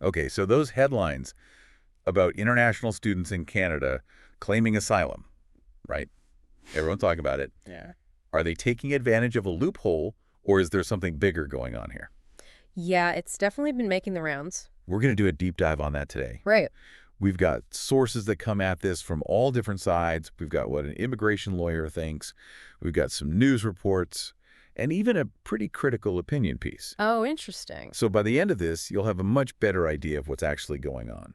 Okay, so those headlines about international students in Canada claiming asylum, right? Everyone's talking about it. Yeah. Are they taking advantage of a loophole, or is there something bigger going on here? Yeah, it's definitely been making the rounds. We're going to do a deep dive on that today. Right. We've got sources that come at this from all different sides. We've got what an immigration lawyer thinks. We've got some news reports, and even a pretty critical opinion piece. Oh, interesting. So by the end of this, you'll have a much better idea of what's actually going on.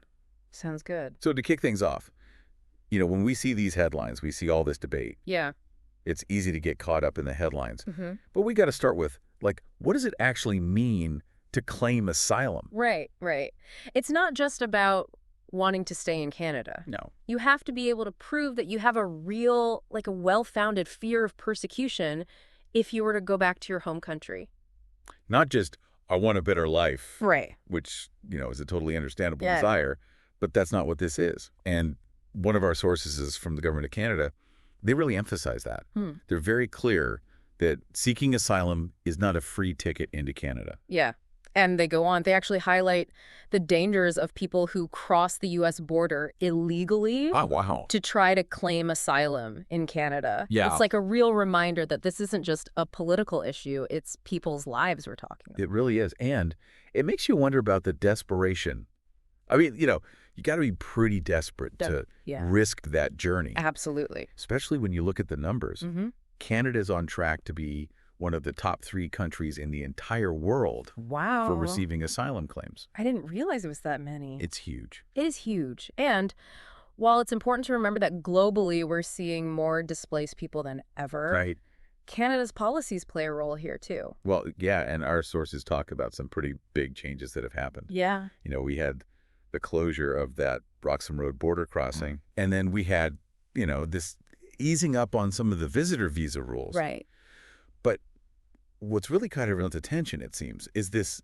Sounds good. So to kick things off, when we see these headlines, we see all this debate. Yeah. It's easy to get caught up in the headlines. Mm-hmm. But we got to start with, what does it actually mean to claim asylum? Right, right. It's not just about wanting to stay in Canada. No. You have to be able to prove that you have a real, a well-founded fear of persecution if you were to go back to your home country. Not just, I want a better life. Right. Which, is a totally understandable Yeah. desire, but that's not what this is. And one of our sources is from the government of Canada. They really emphasize that. They're very clear that seeking asylum is not a free ticket into Canada. Yeah. And they go on. They actually highlight the dangers of people who cross the U.S. border illegally Oh, wow. to try to claim asylum in Canada. Yeah. It's like a real reminder that this isn't just a political issue. It's people's lives we're talking about. It really is. And it makes you wonder about the desperation. I mean, you got to be pretty desperate to Yeah. risk that journey. Absolutely. Especially when you look at the numbers. Mm-hmm. Canada's on track to be one of the top 3 countries in the entire world Wow. for receiving asylum claims. I didn't realize it was that many. It's huge. It is huge. And while it's important to remember that globally we're seeing more displaced people than ever, Right. Canada's policies play a role here too. Well, yeah, and our sources talk about some pretty big changes that have happened. Yeah. We had the closure of that Roxham Road border crossing, and then we had, this easing up on some of the visitor visa rules. Right. But what's really caught everyone's attention, it seems, is this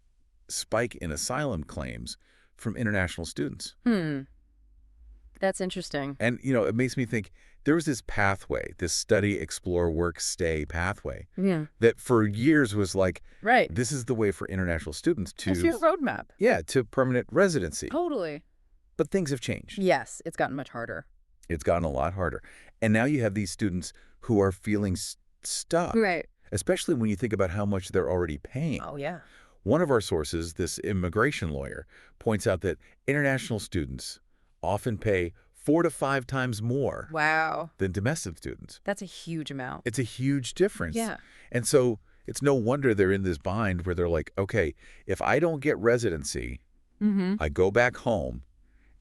spike in asylum claims from international students. That's interesting. And, it makes me think there was this pathway, this study, explore, work, stay pathway Yeah. that for years was like, Right. this is the way for international students It's your to, roadmap. to permanent residency. Totally. But things have changed. Yes, it's gotten much harder. It's gotten a lot harder. And now you have these students who are feeling stuck, Right. especially when you think about how much they're already paying. Oh, yeah. One of our sources, this immigration lawyer, points out that international students often pay 4 to 5 times more Wow. than domestic students. That's a huge amount. It's a huge difference. Yeah. And so it's no wonder they're in this bind where they're like, okay, if I don't get residency, I go back home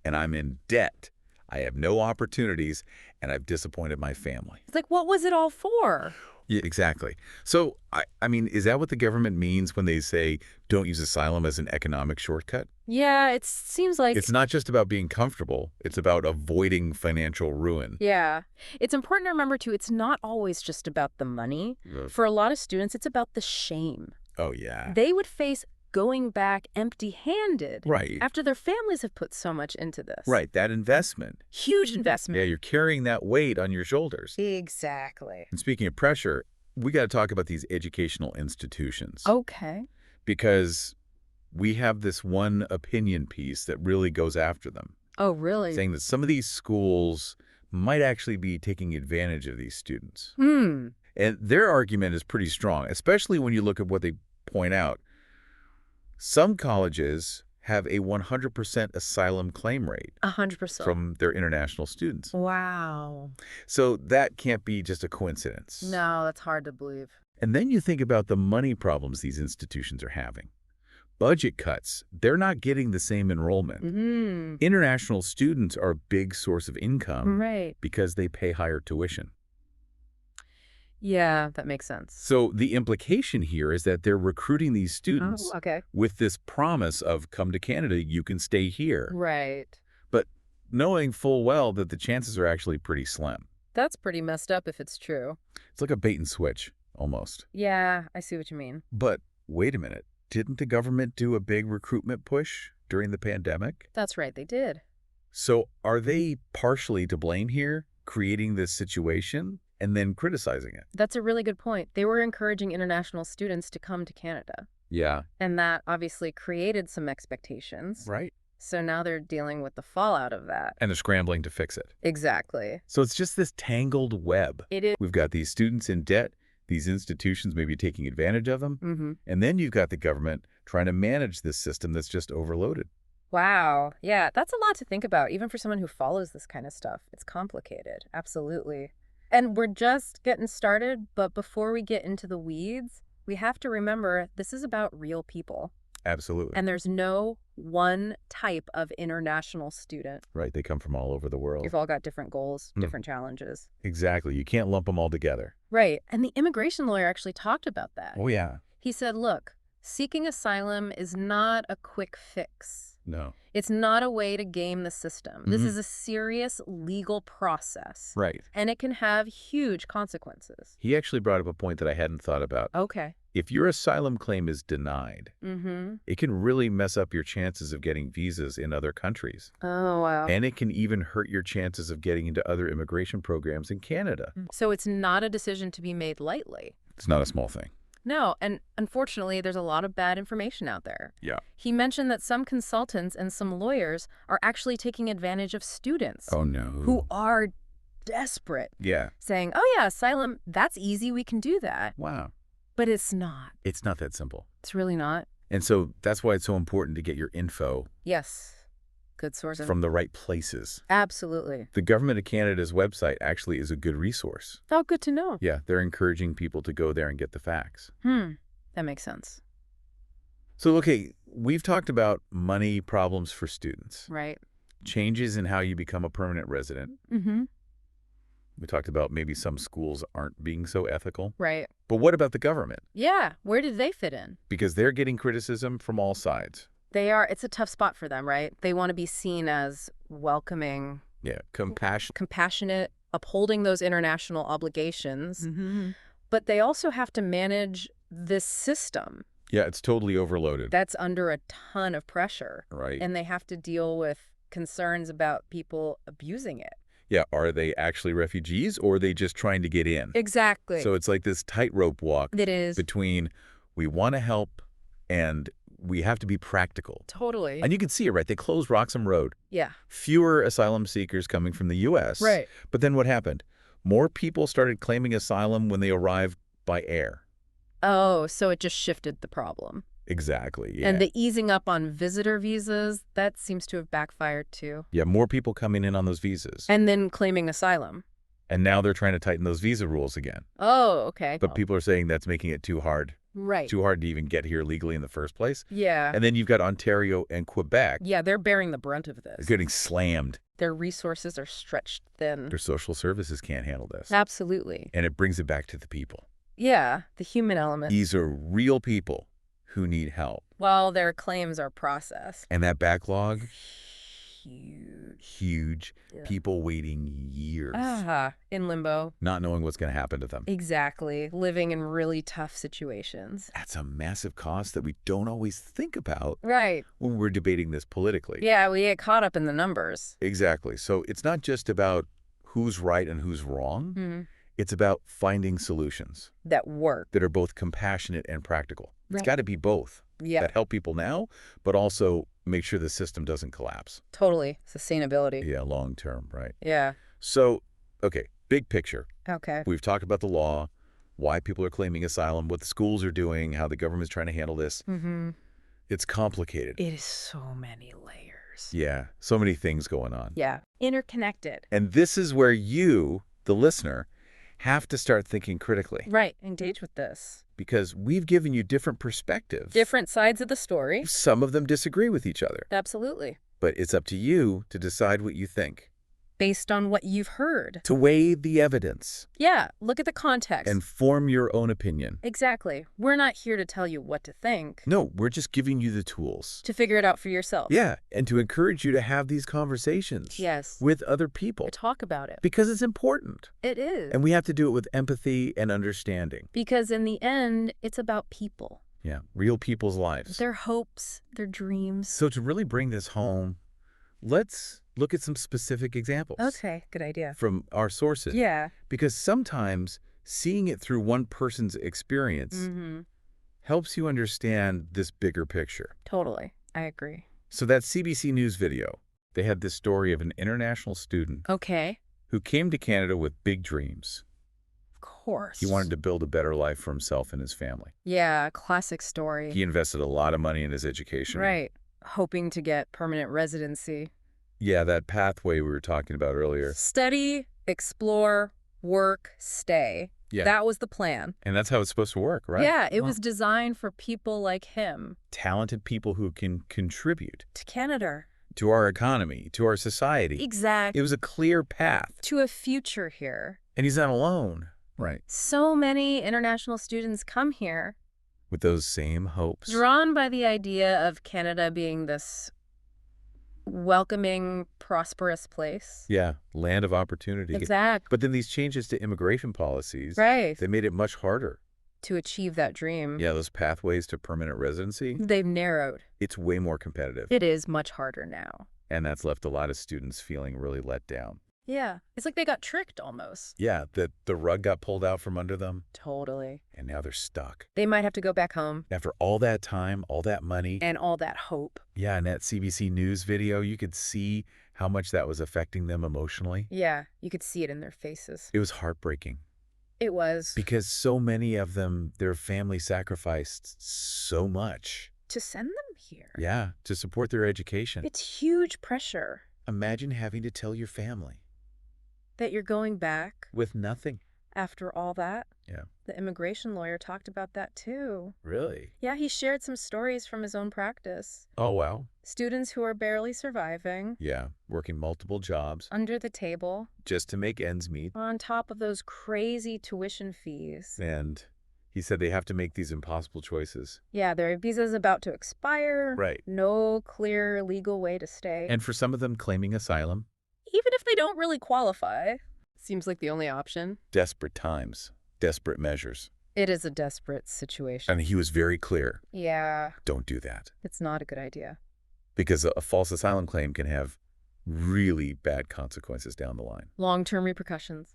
and I'm in debt. I have no opportunities and I've disappointed my family. It's like, what was it all for? Yeah, exactly. So, I mean, is that what the government means when they say don't use asylum as an economic shortcut? Yeah, it seems like... It's not just about being comfortable. It's about avoiding financial ruin. Yeah. It's important to remember, too, it's not always just about the money. Ugh. For a lot of students, it's about the shame. Oh, yeah. They would face going back empty-handed Right. after their families have put so much into this. Right. That investment. Huge investment. Yeah, you're carrying that weight on your shoulders. Exactly. And speaking of pressure, we got to talk about these educational institutions. Okay. Because we have this one opinion piece that really goes after them, Oh, really? saying that some of these schools might actually be taking advantage of these students. Hmm. And their argument is pretty strong, especially when you look at what they point out. Some colleges have a 100% asylum claim rate 100%. from their international students. Wow. So that can't be just a coincidence. No, that's hard to believe. And then you think about the money problems these institutions are having. Budget cuts, they're not getting the same enrollment. Mm-hmm. International students are a big source of income Right. because they pay higher tuition. Yeah, that makes sense. So the implication here is that they're recruiting these students Oh, okay. with this promise of come to Canada, you can stay here. Right. But knowing full well that the chances are actually pretty slim. That's pretty messed up if it's true. It's like a bait and switch, almost. Yeah, I see what you mean. But wait a minute. Didn't the government do a big recruitment push during the pandemic? That's right, they did. So are they partially to blame here, creating this situation and then criticizing it? That's a really good point. They were encouraging international students to come to Canada. Yeah. And that obviously created some expectations. Right. So now they're dealing with the fallout of that. And they're scrambling to fix it. Exactly. So it's just this tangled web. It is. We've got these students in debt, these institutions maybe taking advantage of them, and then you've got the government trying to manage this system that's just overloaded. Wow. Yeah, that's a lot to think about, even for someone who follows this kind of stuff. It's complicated. Absolutely. And we're just getting started, but before we get into the weeds, we have to remember this is about real people. Absolutely. And there's no one type of international student. Right, they come from all over the world. You've all got different goals, different challenges. Exactly. You can't lump them all together. Right. And the immigration lawyer actually talked about that. Oh, yeah. He said, look, seeking asylum is not a quick fix. No. It's not a way to game the system. This is a serious legal process. Right. And it can have huge consequences. He actually brought up a point that I hadn't thought about. Okay. If your asylum claim is denied, it can really mess up your chances of getting visas in other countries. Oh, wow. And it can even hurt your chances of getting into other immigration programs in Canada. So it's not a decision to be made lightly. It's not a small thing. No, and unfortunately, there's a lot of bad information out there. Yeah. He mentioned that some consultants and some lawyers are actually taking advantage of students. Oh, no. Who are desperate. Yeah. Saying, oh yeah, asylum, that's easy, we can do that. Wow. But it's not. It's not that simple. It's really not. And so that's why it's so important to get your info Yes. Good source of... from the right places. Absolutely. The Government of Canada's website actually is a good resource. Oh, good to know. Yeah, they're encouraging people to go there and get the facts. That makes sense. So, okay, we've talked about money problems for students. Right. Changes in how you become a permanent resident. We talked about maybe some schools aren't being so ethical. Right. But what about the government? Yeah. Where did they fit in? Because they're getting criticism from all sides. They are. It's a tough spot for them, right? They want to be seen as welcoming. Yeah, compassionate. Upholding those international obligations. But they also have to manage this system. Yeah, it's totally overloaded. That's under a ton of pressure. Right. And they have to deal with concerns about people abusing it. Yeah, are they actually refugees or are they just trying to get in? Exactly. So it's like this tightrope walk It is. between we want to help and we have to be practical. Totally. And you can see it, right? They closed Roxham Road. Yeah. Fewer asylum seekers coming from the U.S. Right. But then what happened? More people started claiming asylum when they arrived by air. Oh, so it just shifted the problem. Exactly, yeah. And the easing up on visitor visas, that seems to have backfired too. Yeah, more people coming in on those visas. And then claiming asylum. And now they're trying to tighten those visa rules again. Oh, okay. But people are saying that's making it too hard. Right. Too hard to even get here legally in the first place. Yeah. And then you've got Ontario and Quebec. Yeah, they're bearing the brunt of this. Getting slammed. Their resources are stretched thin. Their social services can't handle this. Absolutely. And it brings it back to the people. Yeah, the human element. These are real people who need help. While their claims are processed. And that backlog? Huge. Huge. Yeah. People waiting years. In limbo. Not knowing what's going to happen to them. Exactly. Living in really tough situations. That's a massive cost that we don't always think about Right. when we're debating this politically. Yeah, we get caught up in the numbers. Exactly. So it's not just about who's right and who's wrong. It's about finding solutions That work. that are both compassionate and practical. Right. It's got to be both. Yeah, That help people now, but also make sure the system doesn't collapse. totally. Sustainability. Yeah, long term, right? Yeah. So, okay, big picture. Okay. We've talked about the law, why people are claiming asylum, what the schools are doing, how the government's trying to handle this. It's complicated. It is so many layers. Yeah, so many things going on. Yeah. Interconnected. And this is where you, the listener, have to start thinking critically. Right. Engage with this. Because we've given you different perspectives. Different sides of the story. Some of them disagree with each other. Absolutely. But it's up to you to decide what you think. Based on what you've heard. To weigh the evidence. Yeah. Look at the context. And form your own opinion. Exactly. We're not here to tell you what to think. No, we're just giving you the tools. To figure it out for yourself. Yeah, and to encourage you to have these conversations. Yes. With other people. To talk about it. Because it's important. It is. And we have to do it with empathy and understanding. Because in the end, it's about people. Yeah, real people's lives. Their hopes, their dreams. So to really bring this home, let's look at some specific examples. Okay, good idea. From our sources. Yeah. Because sometimes seeing it through one person's experience helps you understand this bigger picture. Totally. I agree. So that CBC News video, they had this story of an international student Okay. who came to Canada with big dreams. Of course. He wanted to build a better life for himself and his family. Yeah, classic story. He invested a lot of money in his education. Right. Hoping to get permanent residency. Yeah, that pathway we were talking about earlier. Study, explore, work, stay. Yeah. That was the plan. And that's how it's supposed to work, right? Yeah, it was designed for people like him. Talented people who can contribute To Canada. to our economy, to our society. Exactly. It was a clear path. To a future here. And he's not alone. Right. So many international students come here With those same hopes. drawn by the idea of Canada being this welcoming, prosperous place. Yeah, land of opportunity. Exactly. But then these changes to immigration policies, Right. they made it much harder. To achieve that dream. Yeah, those pathways to permanent residency, They've narrowed. it's way more competitive. It is much harder now. And that's left a lot of students feeling really let down. Yeah. It's like they got tricked almost. Yeah, the rug got pulled out from under them, Totally. and now they're stuck. They might have to go back home. After all that time, all that money. And all that hope. Yeah, in that CBC News video, you could see how much that was affecting them emotionally. Yeah. You could see it in their faces. It was heartbreaking. It was. Because so many of them, their family sacrificed so much. To send them here. Yeah, to support their education. It's huge pressure. Imagine having to tell your family. That you're going back With nothing. after all that. Yeah. The immigration lawyer talked about that too. Really? Yeah, he shared some stories from his own practice. Oh, wow. Students who are barely surviving. Yeah, working multiple jobs Under the table. just to make ends meet. On top of those crazy tuition fees. And he said they have to make these impossible choices. Yeah, their visa's about to expire. Right. No clear legal way to stay. And for some of them claiming asylum, even if they don't really qualify, seems like the only option. desperate times, desperate measures. It is a desperate situation. And he was very clear. Yeah, Don't do that. it's not a good idea. Because a false asylum claim can have really bad consequences down the line. Long-term repercussions.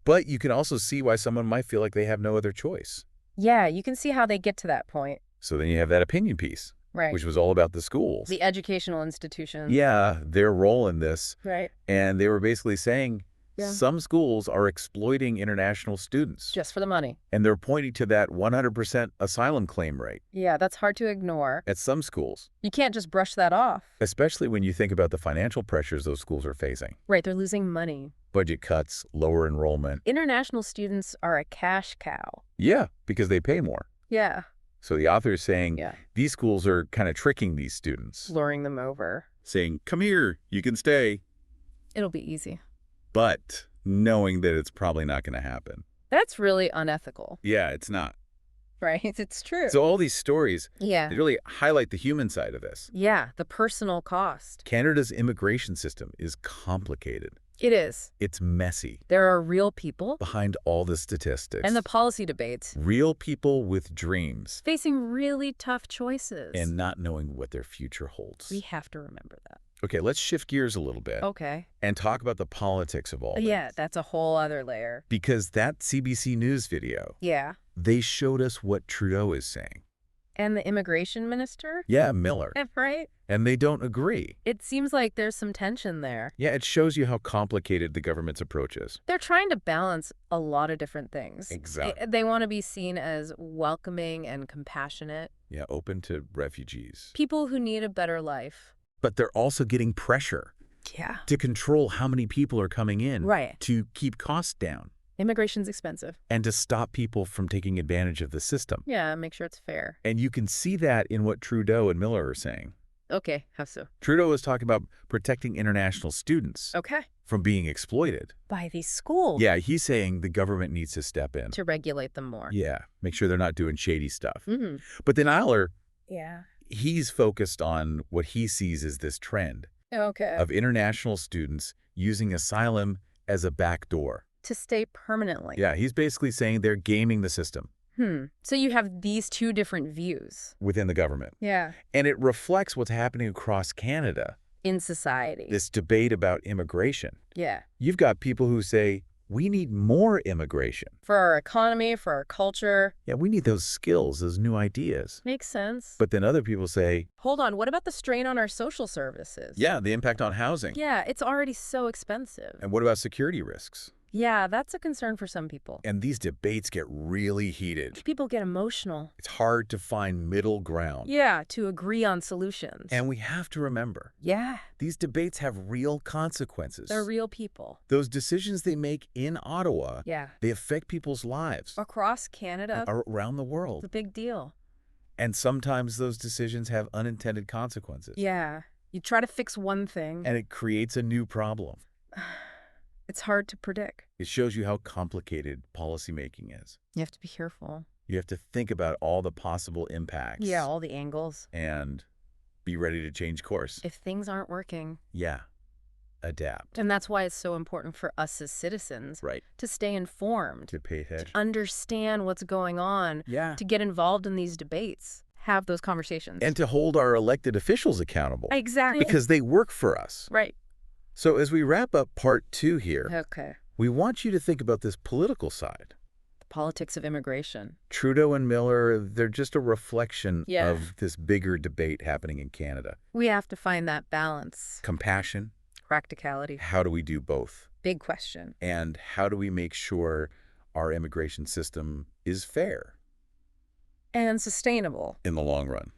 But you can also see why someone might feel like they have no other choice. Yeah, you can see how they get to that point. So then you have that opinion piece, Right. which was all about the schools. The educational institutions. Yeah, their role in this. Right. And they were basically saying Yeah. some schools are exploiting international students. Just for the money. And they're pointing to that 100% asylum claim rate Yeah, that's hard to ignore. at some schools, You can't just brush that off. especially when you think about the financial pressures those schools are facing. Right, they're losing money. Budget cuts, lower enrollment. International students are a cash cow. Yeah, because they pay more. Yeah. So the author is saying Yeah. these schools are kind of tricking these students, Luring them over. saying, come here, you can stay, It'll be easy. but knowing that it's probably not going to happen. That's really unethical. Yeah, it's not. Right? It's true. So all these stories, Yeah. they really highlight the human side of this. Yeah, the personal cost. Canada's immigration system is complicated. It is. It's messy. There are real people Behind all the statistics. and the policy debates Real people with dreams facing really tough choices. and not knowing what their future holds. we have to remember that. Okay, let's shift gears a little bit Okay. and talk about the politics of all this. Yeah, that's a whole other layer. Because that CBC News video, Yeah. they showed us what Trudeau is saying. And the immigration minister? Yeah, Miller. Right? And they don't agree. It seems like there's some tension there. Yeah, it shows you how complicated the government's approach is. They're trying to balance a lot of different things. Exactly. They want to be seen as welcoming and compassionate. Yeah, open to refugees. People who need a better life. But they're also getting pressure Yeah. to control how many people are coming in. Right. To keep costs down. Immigration's expensive. And to stop people from taking advantage of the system. Yeah, make sure it's fair. And you can see that in what Trudeau and Miller are saying. Okay, how so? Trudeau is talking about protecting international students Okay. from being exploited. By these schools. Yeah, he's saying the government needs to step in. To regulate them more. Yeah, make sure they're not doing shady stuff. Mm-hmm. But then Eiler, Yeah. he's focused on what he sees as this trend Okay. of international students using asylum as a backdoor. To stay permanently. Yeah, he's basically saying they're gaming the system So you have these two different views. within the government. Yeah. And it reflects what's happening across Canada, In society. this debate about immigration. Yeah. You've got people who say, We need more immigration. For our economy, for our culture. Yeah, we need those skills, those new ideas. Makes sense. But then other people say, hold on, what about the strain on our social services? yeah, the impact on housing. Yeah, it's already so expensive. And what about security risks? Yeah, that's a concern for some people. And these debates get really heated. People get emotional. It's hard to find middle ground. Yeah, to agree on solutions. And we have to remember, yeah, these debates have real consequences. they're real people. Those decisions they make in Ottawa, Yeah. they affect people's lives Across Canada, around the it's world. a big deal. And sometimes those decisions have unintended consequences. Yeah, you try to fix one thing. And it creates a new problem. It's hard to predict. It shows you how complicated policymaking is. You have to be careful. You have to think about all the possible impacts. Yeah, all the angles. And be ready to change course. If things aren't working. Yeah. Adapt. And that's why it's so important for us as citizens Right. to stay informed, To pay to attention. understand what's going on, Yeah. to get involved in these debates, have those conversations. And to hold our elected officials accountable. exactly. Because they work for us. right. So as we wrap up part 2 here, Okay. we want you to think about this political side. The politics of immigration. Trudeau and Miller, they're just a reflection Yeah. of this bigger debate happening in Canada. We have to find that balance. Compassion, Practicality. how do we do both? Big question. And how do we make sure our immigration system is fair And sustainable in the long run?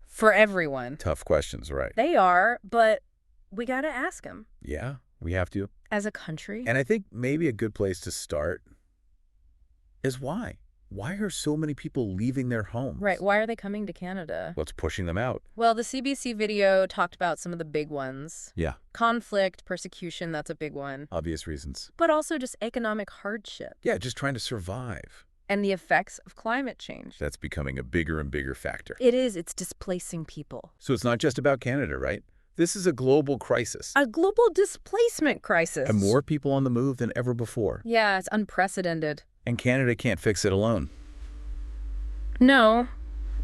for everyone. Tough questions, right? They are, but we got to ask them. Yeah, we have to. As a country. And I think maybe a good place to start is why. Why are so many people leaving their homes? Right. Why are they coming to Canada? What's pushing them out? Well, the CBC video talked about some of the big ones. Yeah, Conflict, persecution, that's a big one. obvious reasons. But also just economic hardship Yeah, just trying to survive. and the effects of climate change. That's becoming a bigger and bigger factor. It is. It's displacing people. So it's not just about Canada, right? This is a global crisis. A global displacement crisis. And more people on the move than ever before. Yeah, it's unprecedented. And Canada can't fix it alone. No,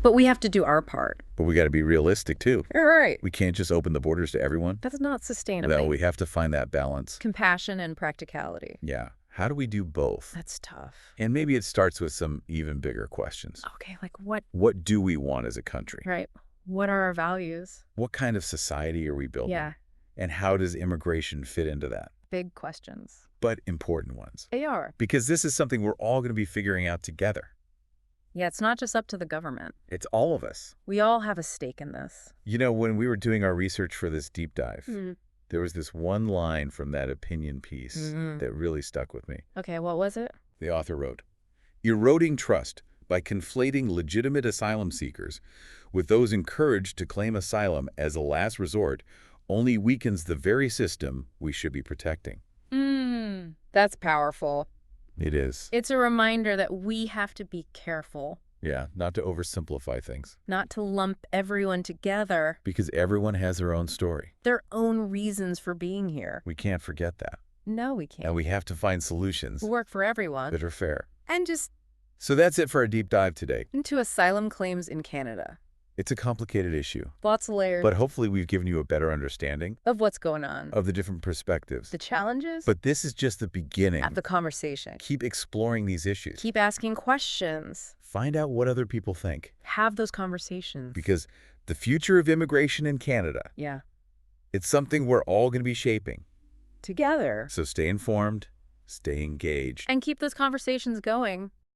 but we have to do our part. But we got to be realistic, too. You're right. We can't just open the borders to everyone. That's not sustainable. No, we have to find that balance. Compassion and practicality. Yeah. How do we do both? That's tough. And maybe it starts with some even bigger questions. Okay, like what? What do we want as a country? Right. What are our values? What kind of society are we building? Yeah, And how does immigration fit into that? big questions. But important ones. They are. Because this is something we're all going to be figuring out together. Yeah, it's not just up to the government. It's all of us. We all have a stake in this. You know, when we were doing our research for this deep dive, Mm. there was this one line from that opinion piece Mhm. that really stuck with me. Okay, what was it? The author wrote, "Eroding trust by conflating legitimate asylum seekers with those encouraged to claim asylum as a last resort only weakens the very system we should be protecting." That's powerful. It is. It's a reminder that we have to be careful, Yeah, not to oversimplify things. not to lump everyone together, Because everyone has their own story. their own reasons for being here. We can't forget that. No, we can't. And we have to find solutions Work for everyone. that are fair. And just So that's it for our deep dive today. into asylum claims in Canada. It's a complicated issue, Lots of layers but hopefully we've given you a better understanding of what's going on. of the different perspectives. The challenges But this is just the beginning. at the conversation. Keep exploring these issues. Keep asking questions. Find out what other people think. Have those conversations. Because the future of immigration in Canada, Yeah. it's something we're all going to be shaping. Together. So stay informed, stay engaged. And keep those conversations going.